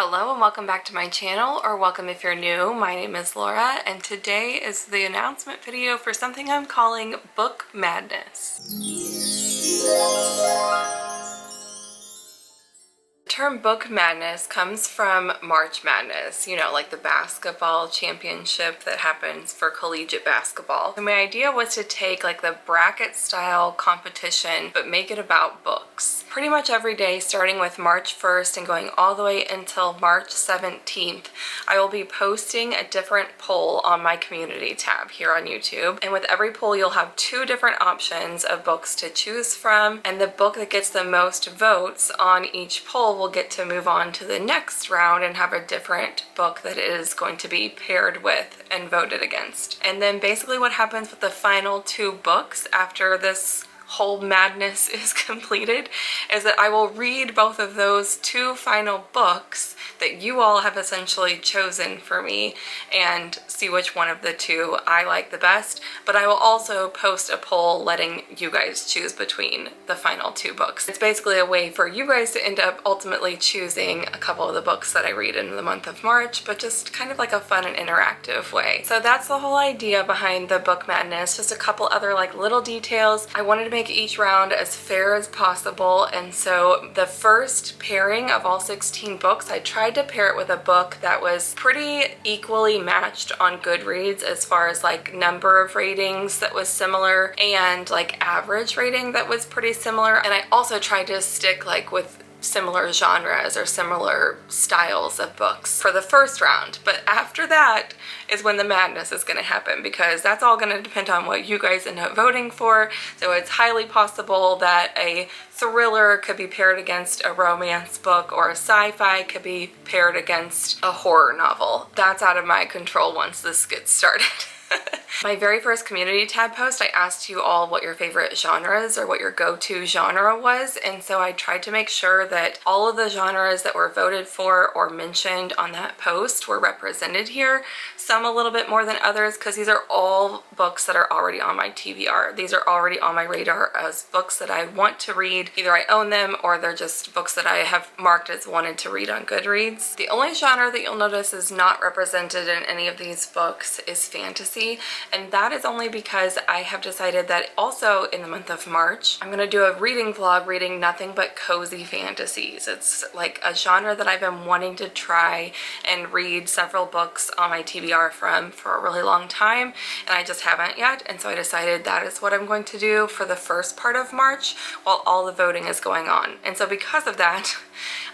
Hello and welcome back to my channel, or welcome if you're new. My name is Laura and today is the announcement video for something I'm calling Book Madness. The term Book Madness comes from March Madness, you know, like the basketball championship that happens for collegiate basketball. And my idea was to take like the bracket style competition but make it about books. Pretty much every day starting with March 1st and going all the way until March 17th, I will be posting a different poll on my community tab here on YouTube. And with every poll you'll have two different options of books to choose from, and the book that gets the most votes on each poll will get to move on to the next round and have a different book that it is going to be paired with and voted against. And then basically what happens with the final two books after this whole madness is completed is that I will read both of those two final books that you all have essentially chosen for me and see which one of the two I like the best, but I will also post a poll letting you guys choose between the final two books. It's basically a way for you guys to end up ultimately choosing a couple of the books that I read in the month of March, but just kind of like a fun and interactive way. So that's the whole idea behind the Book Madness, just a couple other like little details. I wanted to make each round as fair as possible, and so the first pairing of all 16 books, I tried to pair it with a book that was pretty equally matched on Goodreads as far as like number of ratings that was similar and like average rating that was pretty similar. And I also tried to stick like with similar genres or similar styles of books for the first round. But after that is when the madness is going to happen, because that's all going to depend on what you guys end up voting for. So it's highly possible that a thriller could be paired against a romance book, or a sci-fi could be paired against a horror novel. That's out of my control once this gets started. My very first community tab post, I asked you all what your favorite genres or what your go-to genre was, and so I tried to make sure that all of the genres that were voted for or mentioned on that post were represented here. Some a little bit more than others, because these are all books that are already on my TBR. These are already on my radar as books that I want to read. Either I own them or they're just books that I have marked as wanted to read on Goodreads. The only genre that you'll notice is not represented in any of these books is fantasy. And that is only because I have decided that also in the month of March, I'm going to do a reading vlog reading nothing but cozy fantasies. It's like a genre that I've been wanting to try and read several books on my TBR from for a really long time, and I just haven't yet. And so I decided that is what I'm going to do for the first part of March while all the voting is going on. And so because of that,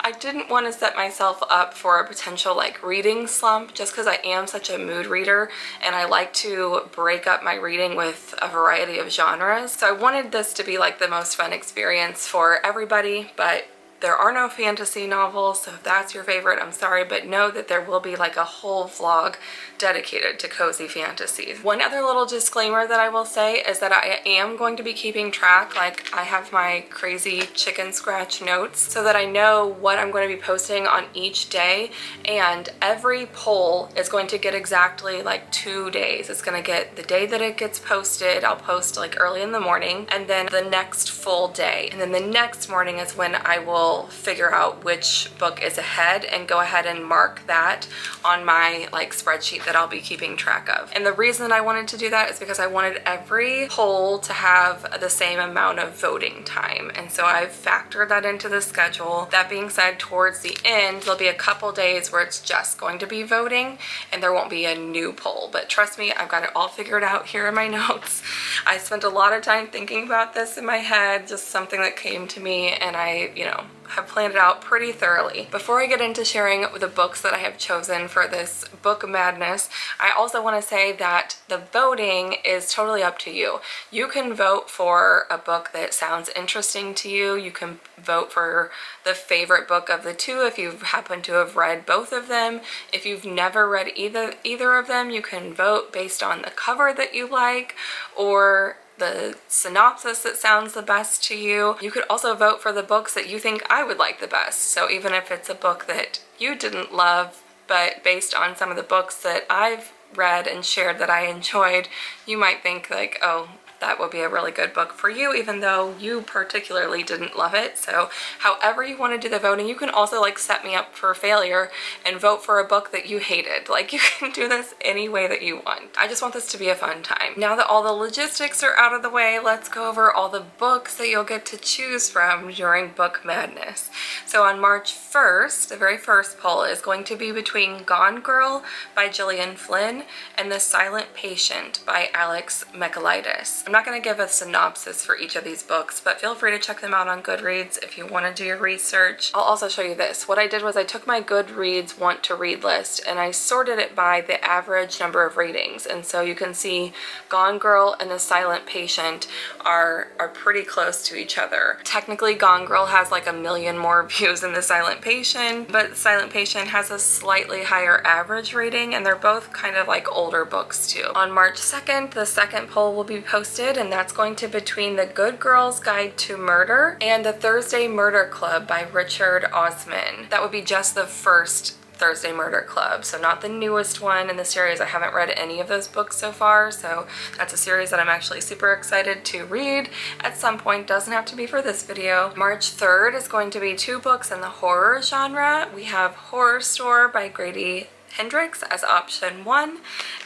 I didn't want to set myself up for a potential like reading slump, just because I am such a mood reader and I like to break up my reading with a variety of genres. So I wanted this to be like the most fun experience for everybody, but there are no fantasy novels, so if that's your favorite, I'm sorry, but know that there will be like a whole vlog dedicated to cozy fantasies. One other little disclaimer that I will say is that I am going to be keeping track, like I have my crazy chicken scratch notes so that I know what I'm going to be posting on each day, and every poll is going to get exactly like 2 days. It's going to get the day that it gets posted, I'll post like early in the morning, and then the next full day, and then the next morning is when I will figure out which book is ahead and go ahead and mark that on my like spreadsheet that I'll be keeping track of. And the reason I wanted to do that is because I wanted every poll to have the same amount of voting time, and so I've factored that into the schedule. That being said, towards the end there'll be a couple days where it's just going to be voting and there won't be a new poll, but trust me, I've got it all figured out here in my notes. I spent a lot of time thinking about this in my head, just something that came to me, and I, you know, have planned it out pretty thoroughly. Before I get into sharing the books that I have chosen for this Book Madness, I also want to say that the voting is totally up to you. You can vote for a book that sounds interesting to you. You can vote for the favorite book of the two if you happen to have read both of them. If you've never read either of them, you can vote based on the cover that you like or the synopsis that sounds the best to you. You could also vote for the books that you think I would like the best. So even if it's a book that you didn't love, but based on some of the books that I've read and shared that I enjoyed, you might think like, oh, that would be a really good book for you, even though you particularly didn't love it. So however you want to do the voting, you can also like set me up for failure and vote for a book that you hated. Like, you can do this any way that you want. I just want this to be a fun time. Now that all the logistics are out of the way, let's go over all the books that you'll get to choose from during Book Madness. So on March 1st, the very first poll is going to be between Gone Girl by Gillian Flynn and The Silent Patient by Alex Michaelides. I'm not going to give a synopsis for each of these books, but feel free to check them out on Goodreads if you want to do your research. I'll also show you this. What I did was I took my Goodreads want to read list and I sorted it by the average number of readings. And so you can see Gone Girl and The Silent Patient are pretty close to each other. Technically, Gone Girl has like 1 million more views than The Silent Patient, but The Silent Patient has a slightly higher average rating, and they're both kind of like older books too. On March 2nd, the second poll will be posted, and that's going to be between The Good Girl's Guide to Murder and The Thursday Murder Club by Richard Osman. That would be just the first Thursday Murder Club, so not the newest one in the series. I haven't read any of those books so far, so that's a series that I'm actually super excited to read at some point. Doesn't have to be for this video. March 3rd is going to be 2 books in the horror genre. We have Horror Store by Grady Hendrix as option 1,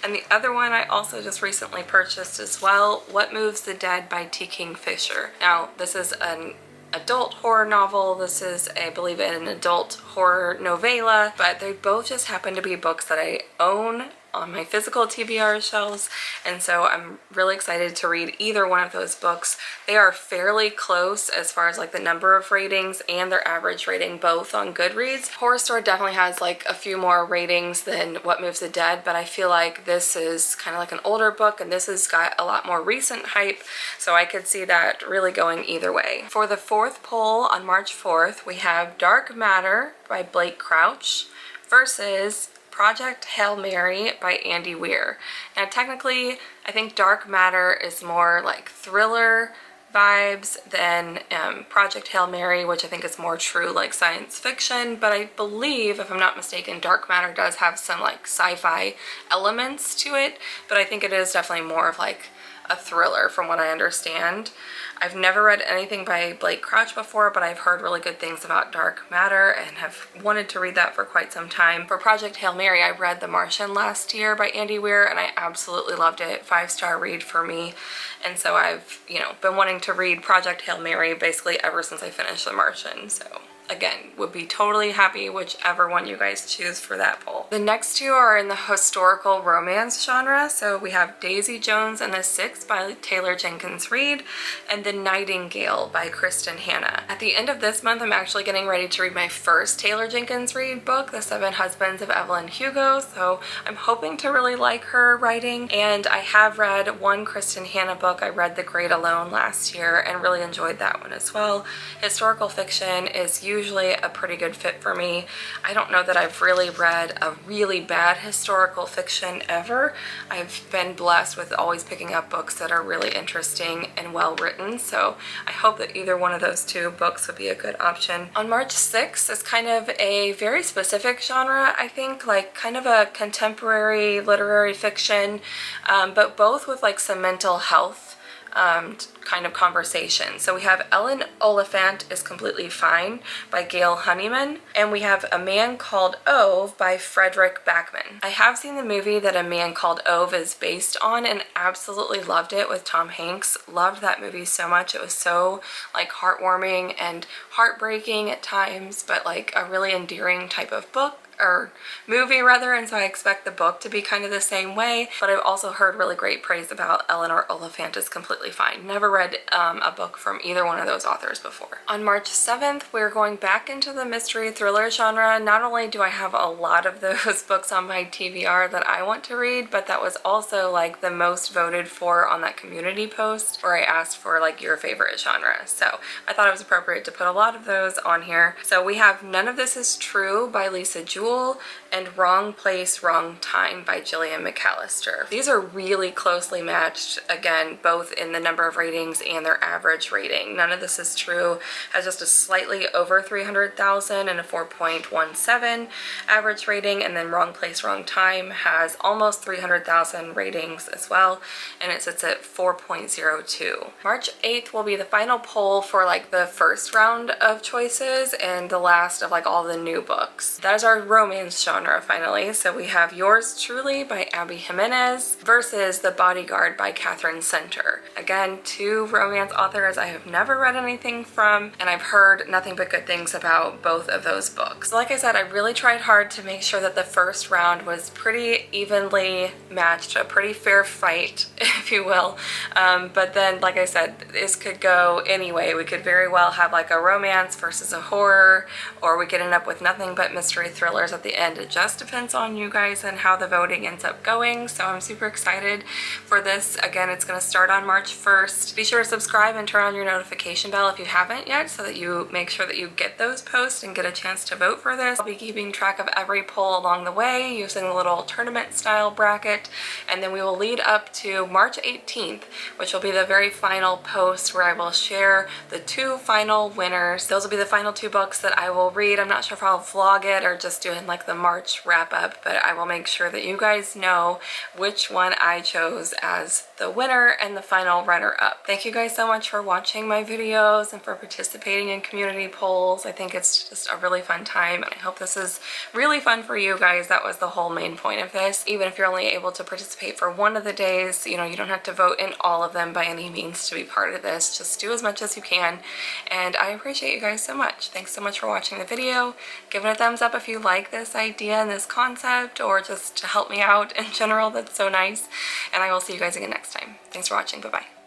and the other one I also just recently purchased as well, What Moves the Dead by T. Kingfisher. Now, this is an adult horror novel. This is, I believe, an adult horror novella, but they both just happen to be books that I own on my physical TBR shelves, and so I'm really excited to read either one of those books. They are fairly close as far as like the number of ratings and their average rating both on Goodreads. Horror Store definitely has like a few more ratings than What Moves the Dead, but I feel like this is kind of like an older book and this has got a lot more recent hype, so I could see that really going either way. For the 4th poll on March 4th, we have Dark Matter by Blake Crouch versus Project Hail Mary by Andy Weir. Now technically, I think Dark Matter is more like thriller vibes than Project Hail Mary, which I think is more true like science fiction, but I believe, if I'm not mistaken, Dark Matter does have some like sci-fi elements to it, but I think it is definitely more of like a thriller from what I understand. I've never read anything by Blake Crouch before, but I've heard really good things about Dark Matter and have wanted to read that for quite some time. For Project Hail Mary, I read The Martian last year by Andy Weir and I absolutely loved it. 5-star read for me. And so I've, been wanting to read Project Hail Mary basically ever since I finished The Martian. So again, would be totally happy whichever one you guys choose for that poll. The next 2 are in the historical romance genre. So we have Daisy Jones and the Six by Taylor Jenkins Reid and The Nightingale by Kristen Hanna. At the end of this month, I'm actually getting ready to read my first Taylor Jenkins Reid book, The 7 Husbands of Evelyn Hugo. So I'm hoping to really like her writing, and I have read one Kristen Hanna book. I read The Great Alone last year and really enjoyed that one as well. Historical fiction is usually a pretty good fit for me. I don't know that I've really read a really bad historical fiction ever. I've been blessed with always picking up books that are really interesting and well written, so I hope that either one of those 2 books would be a good option. On March 6th is kind of a very specific genre, I think, like kind of a contemporary literary fiction, but both with like some mental health kind of conversation. So we have Ellen Oliphant is Completely Fine by Gail Honeyman, and we have A Man Called Ove by Frederick Backman. I have seen the movie that A Man Called Ove is based on and absolutely loved it with Tom Hanks. Loved that movie so much. It was so like heartwarming and heartbreaking at times, but like a really endearing type of book. Or movie rather, and so I expect the book to be kind of the same way, but I've also heard really great praise about Eleanor Oliphant is Completely Fine. Never read a book from either one of those authors before. On March 7th, we're going back into the mystery thriller genre. Not only do I have a lot of those books on my TBR that I want to read, but that was also like the most voted for on that community post where I asked for like your favorite genre. So I thought it was appropriate to put a lot of those on here. So we have None of This Is True by Lisa Jewell Jewel and Wrong Place, Wrong Time by Gillian McAllister. These are really closely matched, again, both in the number of ratings and their average rating. None of this is true. Has just a slightly over 300,000 and a 4.17 average rating, and then Wrong Place, Wrong Time has almost 300,000 ratings as well, and it sits at 4.02. March 8th will be the final poll for like the first round of choices and the last of like all the new books. That is our romance genre finally. So we have Yours Truly by Abby Jimenez versus The Bodyguard by Catherine Center. Again, two romance authors I have never read anything from, and I've heard nothing but good things about both of those books. So like I said, I really tried hard to make sure that the first round was pretty evenly matched, a pretty fair fight, if you will. But then, like I said, this could go anyway. We could very well have like a romance versus a horror, or we could end up with nothing but mystery thrillers at the end. It just depends on you guys and how the voting ends up going. So I'm super excited for this. Again, it's going to start on March 1st. Be sure to subscribe and turn on your notification bell if you haven't yet, so that you make sure that you get those posts and get a chance to vote for this. I'll be keeping track of every poll along the way using a little tournament style bracket, and then we will lead up to March 18th, which will be the very final post where I will share the two final winners. Those will be the final two books that I will read. I'm not sure if I'll vlog it or just doing like the March wrap up, but I will make sure that you guys know which one I chose as the winner and the final runner-up. Thank you guys so much for watching my videos and for participating in community polls. I think it's just a really fun time, and I hope this is really fun for you guys. That was the whole main point of this. Even if you're only able to participate for one of the days, you know, you don't have to vote in all of them by any means to be part of this. Just do as much as you can, and I appreciate you guys so much. Thanks so much for watching the video. Give it a thumbs up if you like this idea and this concept, or just to help me out in general. That's so nice, and I will see you guys again next time. Thanks for watching. Bye-bye.